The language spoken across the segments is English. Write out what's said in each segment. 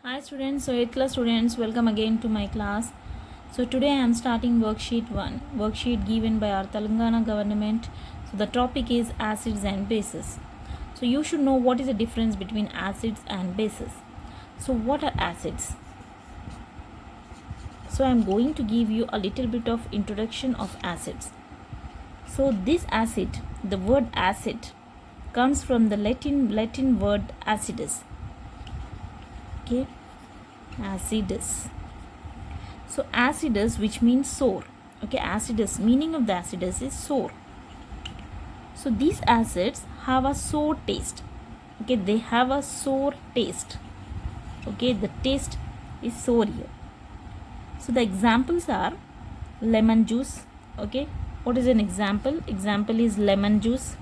Hi students, so 8th class students, welcome again to my class. So today I am starting worksheet 1, worksheet given by our Telangana government. So the topic is acids and bases. So you should know what is the difference between acids and bases. So what are acids? So I am going to give you a little bit of introduction of acids. So this acid, the word acid comes from the Latin word acidus. Okay, acidus. So acidus, which means sour. Okay, acidus, meaning of the acidus is sour. So these acids have a sour taste. Okay, they have a sour taste. Okay, the taste is sour here. So the examples are lemon juice. Okay, what is an example? Example is lemon juice.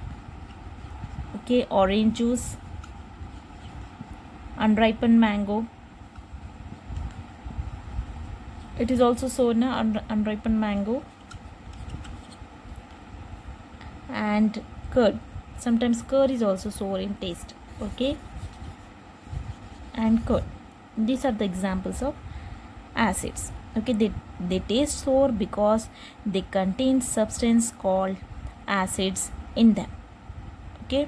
Okay, orange juice, unripened mango. It is also sour, na, unripened mango. And curd. Sometimes curd is also sour in taste. Okay, and curd. These are the examples of acids. Okay, they taste sour because they contain substance called acids in them. Okay,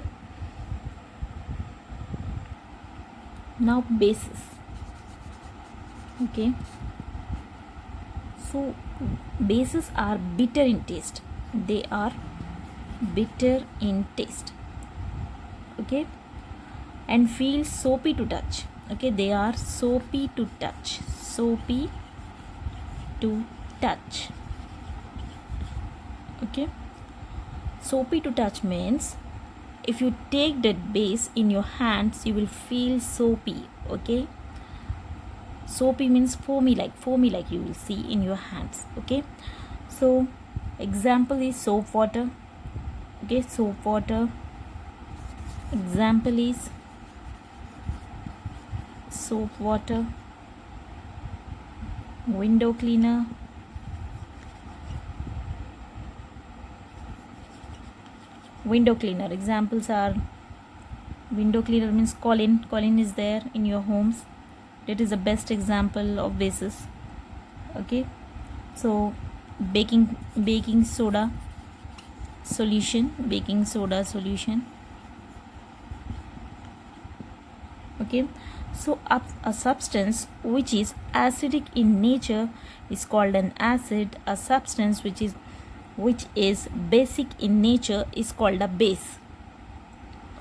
now bases. Okay, so bases are bitter in taste. They are bitter in taste. Okay, and feel soapy to touch. Okay, they are soapy to touch. Soapy to touch. Okay, soapy to touch means if you take that base in your hands, you will feel soapy. Okay, soapy means foamy like you will see in your hands. Okay, so example is soap water. Okay, soap water. Example is soap water. Window cleaner. Window cleaner. Examples are window cleaner means Colin. Colin is there in your homes. That is the best example of bases. Okay, so baking soda solution. Baking soda solution. Okay, so a substance which is acidic in nature is called an acid. A substance which is basic in nature is called a base.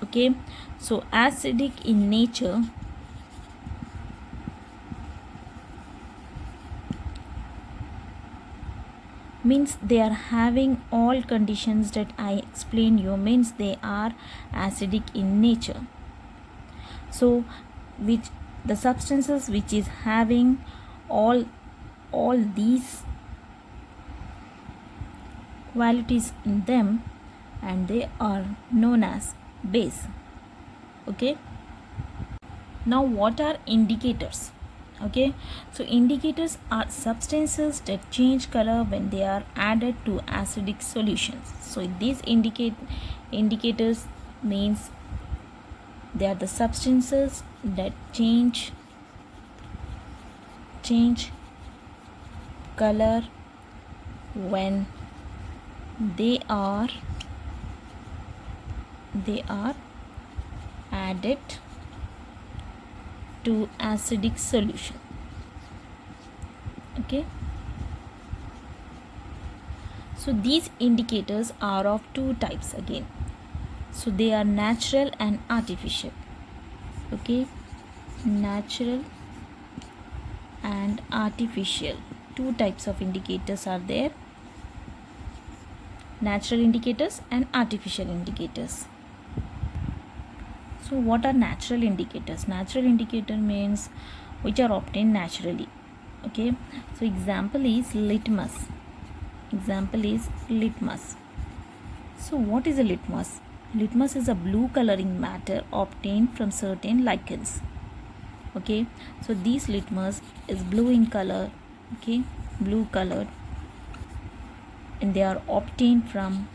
Okay, so acidic in nature means they are having all conditions that I explained you, means they are acidic in nature. So which the substances which is having all these qualities in them, and they are known as base. Okay, now what are indicators? Okay, so indicators are substances that change color when they are added to acidic solutions. So these indicators means they are the substances that change color when they are added to acidic solution. Okay, so these indicators are of two types again. So they are natural and artificial. Okay, natural and artificial. Two types of indicators are there: natural indicators and artificial indicators. So what are natural indicators? Natural indicator means which are obtained naturally. Okay, so example is litmus. Example is litmus. So what is a litmus? Litmus is a blue coloring matter obtained from certain lichens. Okay, so this litmus is blue in color. Okay, blue colored, and they are obtained from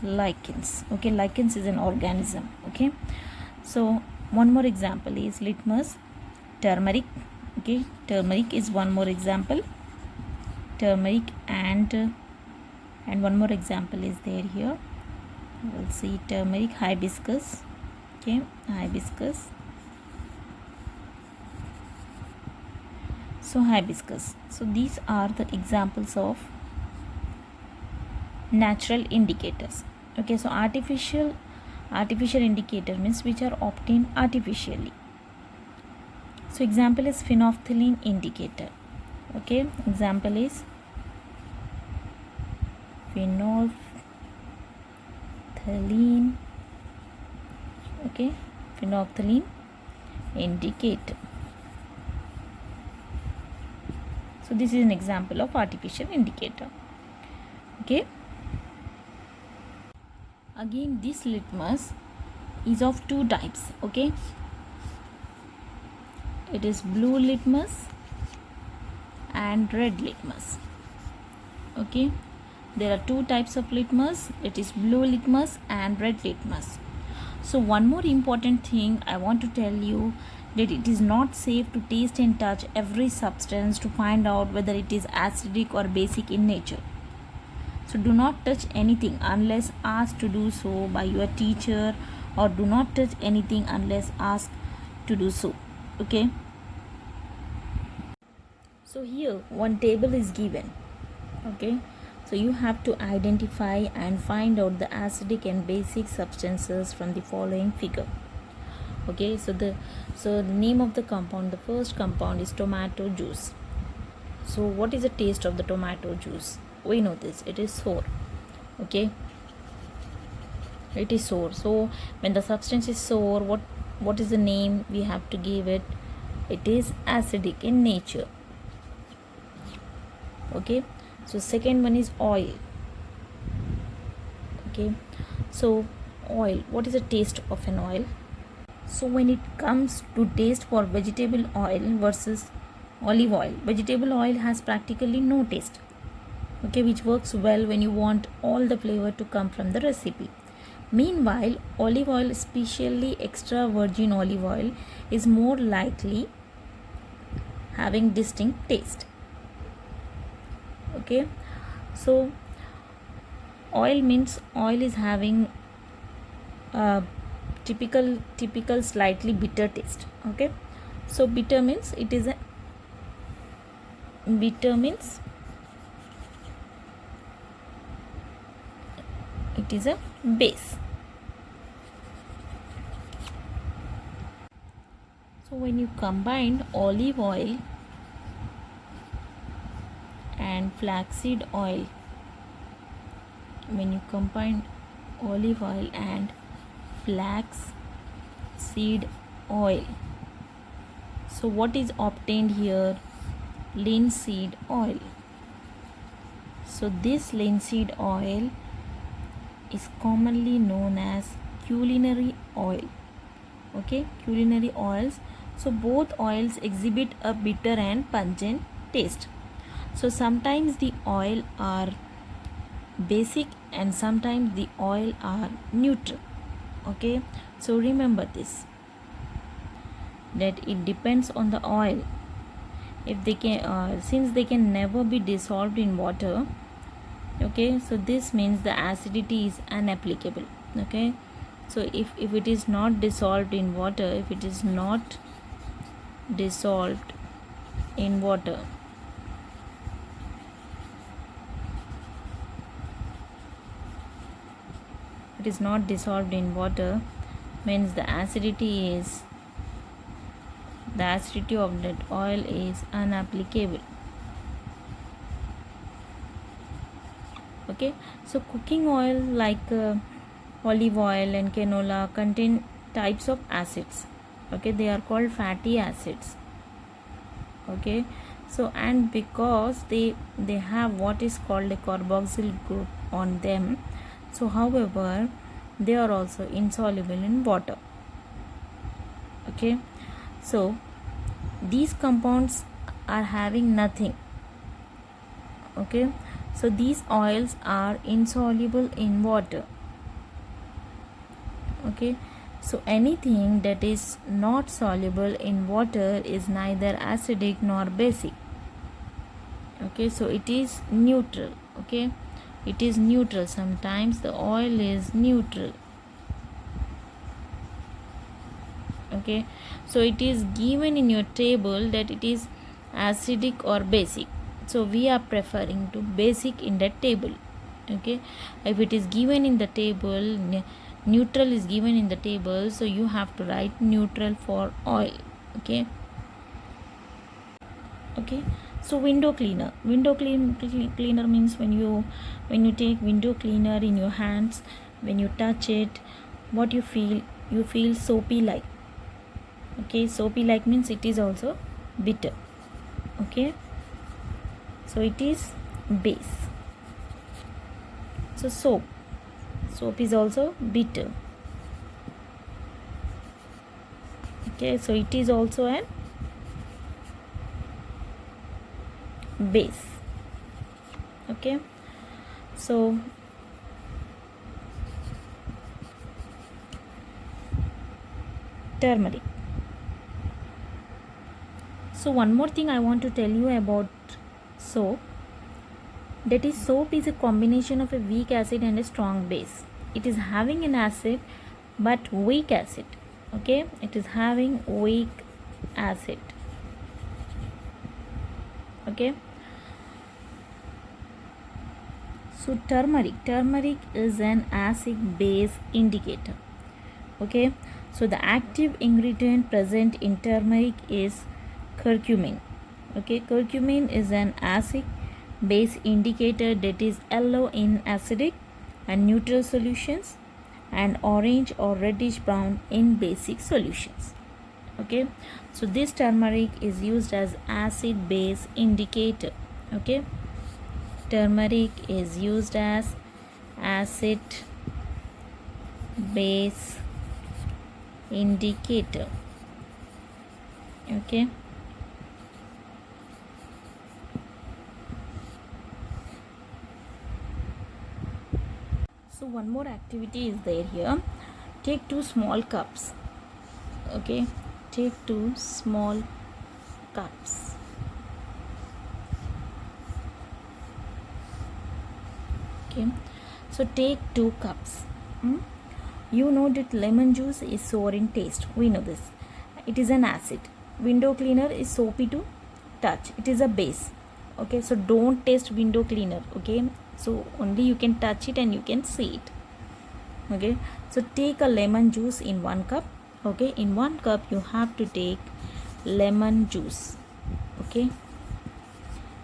lichens. Okay, lichens is an organism. Okay, so one more example is litmus, turmeric. Okay, turmeric is one more example. Turmeric and one more example is there here. We'll see turmeric, hibiscus. Okay, hibiscus. So hibiscus. So these are the examples of natural indicators. Okay, so artificial indicator means which are obtained artificially. So example is phenolphthalein indicator. Okay, example is phenolphthalein. Okay, phenolphthalein indicator. So this is an example of artificial indicator. Okay, again this litmus is of two types. Okay, it is blue litmus and red litmus. Okay, there are two types of litmus. It is blue litmus and red litmus. So one more important thing I want to tell you, that it is not safe to taste and touch every substance to find out whether it is acidic or basic in nature. So do not touch anything unless asked to do so by your teacher, or do not touch anything unless asked to do so. Okay, so here one table is given. Okay, so you have to identify and find out the acidic and basic substances from the following figure. Okay, so the name of the compound, the first compound is tomato juice. So what is the taste of the tomato juice? We know this, it is sour. Okay, it is sour. So when the substance is sour, what is the name we have to give it? It is acidic in nature. Okay, so second one is oil. Okay, so oil, what is the taste of an oil? So when it comes to taste for vegetable oil versus olive oil, vegetable oil has practically no taste. Okay, which works well when you want all the flavor to come from the recipe. Meanwhile, olive oil, especially extra virgin olive oil, is more likely having distinct taste. Okay, so oil means oil is having typical slightly bitter taste. Okay, so bitter means it is a base. So when you combine olive oil and flaxseed oil, flaxseed oil, so what is obtained here? Linseed oil. So this linseed oil is commonly known as culinary oil. Okay, culinary oils. So both oils exhibit a bitter and pungent taste. So sometimes the oil are basic and sometimes the oil are neutral. Okay, so remember this, that it depends on the oil. If they can since they can never be dissolved in water, okay, so this means the acidity is unapplicable. Okay, so if it is not dissolved in water, it is not dissolved in water, means the acidity of that oil is unapplicable. Okay, so cooking oil like olive oil and canola contain types of acids. Okay, they are called fatty acids. Okay, so and because they have what is called a carboxyl group on them, so however they are also insoluble in water. Okay, so these compounds are having nothing. Okay, so these oils are insoluble in water. Okay, so anything that is not soluble in water is neither acidic nor basic. Okay, so it is neutral. Okay, it is neutral. Sometimes the oil is neutral. Okay, so it is given in your table that it is acidic or basic, so we are preferring to basic in that table. Okay, if it is given in the table, neutral is given in the table, so you have to write neutral for oil. Okay, okay, so window cleaner. Cleaner means when you take window cleaner in your hands, when you touch it, what you feel soapy like. Okay, soapy like means it is also bitter. Okay, so it is base. So soap is also bitter. Okay, so it is also an base. Okay, so turmeric. So one more thing I want to tell you about soap, that is soap is a combination of a weak acid and a strong base. It is having an acid but weak acid. Okay, it is having weak acid. Okay, so turmeric is an acid base indicator. Okay, so the active ingredient present in turmeric is curcumin. Okay, curcumin is an acid base indicator that is yellow in acidic and neutral solutions and orange or reddish brown in basic solutions. Okay, so this turmeric is used as acid base indicator. Okay, turmeric is used as acid base indicator. Okay, so one more activity is there here. Take 2 small cups. Okay, take 2 small cups. Okay, so take 2 cups. You know that lemon juice is sour in taste. We know this. It is an acid. Window cleaner is soapy to touch. It is a base. Okay, so don't taste window cleaner. Okay, so only you can touch it and you can see it. Okay, so take a lemon juice in 1 cup. Okay, in 1 cup you have to take lemon juice. Okay,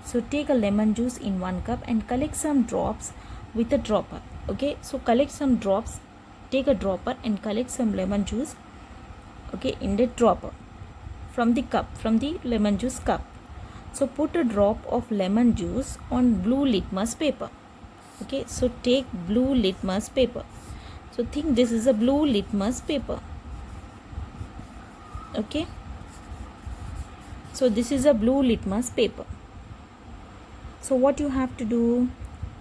so take a lemon juice in 1 cup and collect some drops with a dropper. Okay, so collect some drops, take a dropper and collect some lemon juice. Okay, in the dropper from the cup, from the lemon juice cup. So put a drop of lemon juice on blue litmus paper. Okay, so take blue litmus paper. So think this is a blue litmus paper. Okay, so this is a blue litmus paper. So what you have to do,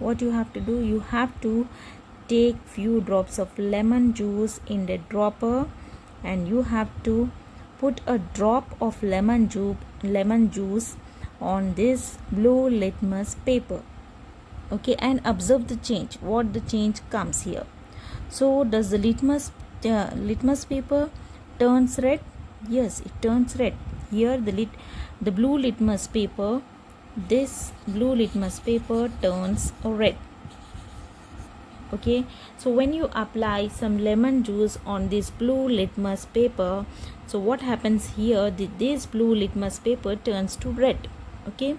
you have to take few drops of lemon juice in the dropper and you have to put a drop of lemon juice on this blue litmus paper. Okay, and observe the change, what the change comes here. So does the litmus paper turns red? Yes, it turns red. Here the blue litmus paper, this blue litmus paper turns red. Okay, so when you apply some lemon juice on this blue litmus paper, so what happens here, this blue litmus paper turns to red. Okay,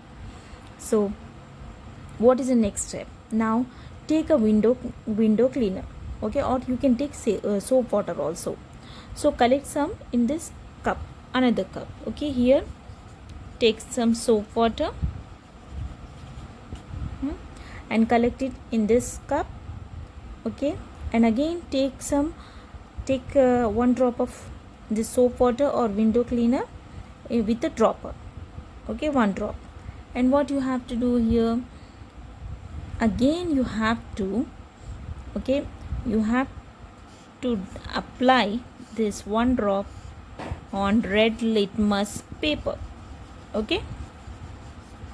so what is the next step? Now take a window cleaner. Okay, or you can take soap water also. So collect some in this cup, another cup. Okay, here take some soap water and collect it in this cup. Okay, and again take 1 drop of this soap water or window cleaner with a dropper. Okay, 1 drop. And what you have to do here, again you have to, okay, you have to apply this one drop on red litmus paper. Okay,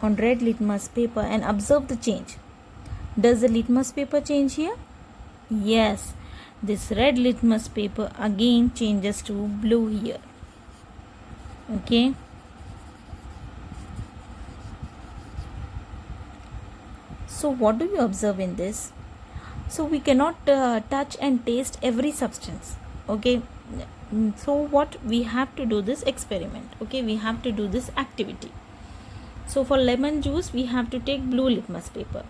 on red litmus paper, and observe the change. Does the litmus paper change here? Yes, this red litmus paper again changes to blue here. Okay, so what do you observe in this? So we cannot touch and taste every substance. Okay, so what we have to do this experiment. Okay, we have to do this activity. So for lemon juice we have to take blue litmus paper.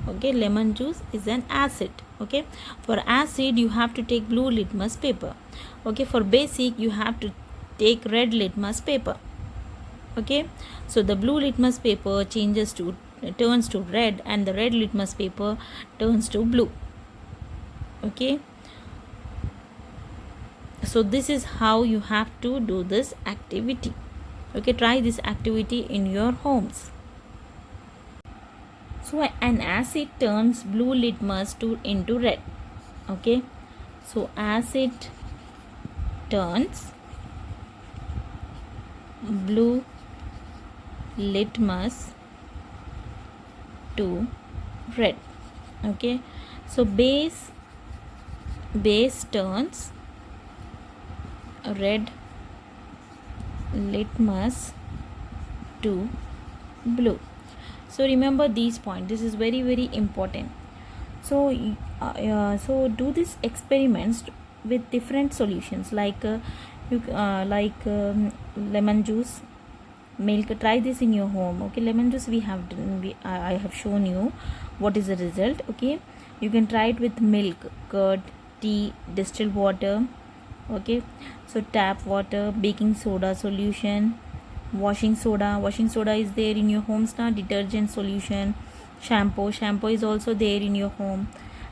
Okay, lemon juice is an acid. Okay, for acid you have to take blue litmus paper. Okay, for basic you have to take red litmus paper. Okay, so the blue litmus paper turns to red, and the red litmus paper turns to blue. Okay, so this is how you have to do this activity. Okay, try this activity in your homes. So an acid turns blue litmus into red. Okay, so acid turns blue litmus to red. Okay, so base turns red litmus to blue. So remember these points. This is very, very important. So so do these experiments with different solutions, like lemon juice, milk. Try this in your home. Okay, lemon juice we have done, I have shown you what is the result. Okay, you can try it with milk, curd, tea, distilled water. Okay, so tap water, baking soda solution, washing soda is there in your homes now, detergent solution, shampoo is also there in your home.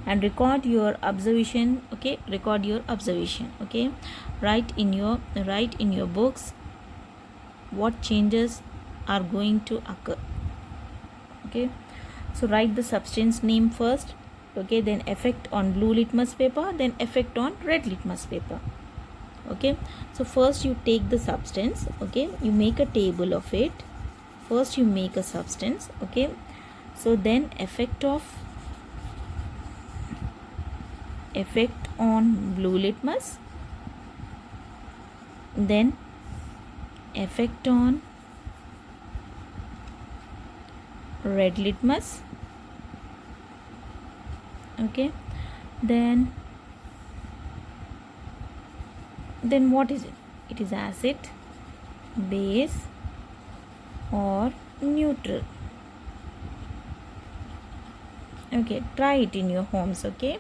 And record your observation. Okay, record your observation. Okay, write in your books what changes are going to occur. Okay, so write the substance name first. Okay, then effect on blue litmus paper, then effect on red litmus paper. Okay, so first you take the substance. Okay, you make a table of it. First you make a substance. Okay, so then effect on blue litmus, then effect on red litmus. Okay, then what is it? It is acid, base, or neutral. Okay, try it in your homes. Okay.